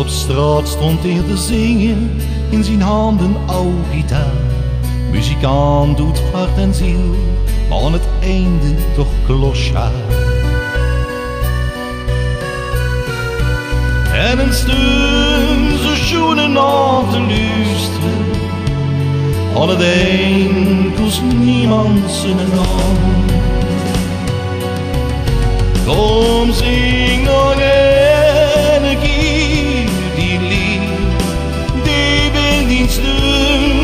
Op straat stond hij te zingen, in zijn handen oude gitaar. Muzikant doet hart en ziel, maar aan het einde toch klosjaar. En een stem zo schoenen aan te luisteren, aan het eind kost niemand zijn naam. Kom zing nog een keer die lied, die wil niet stem,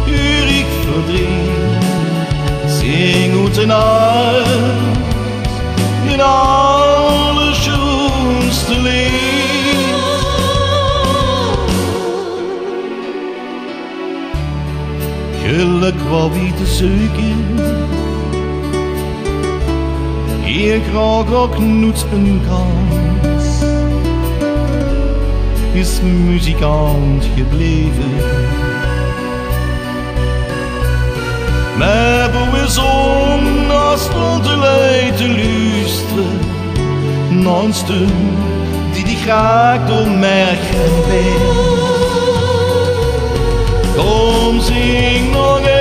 uur ik verdriet. Zing uit een hart, een allerschoonste lied. Geluk wou wie te zoeken, hier graag ook nooit een kans, is muzikant gebleven. Maar we zong als stond te lui te luisteren, naar een stem die graag door merken wil. Kom zing nog eens.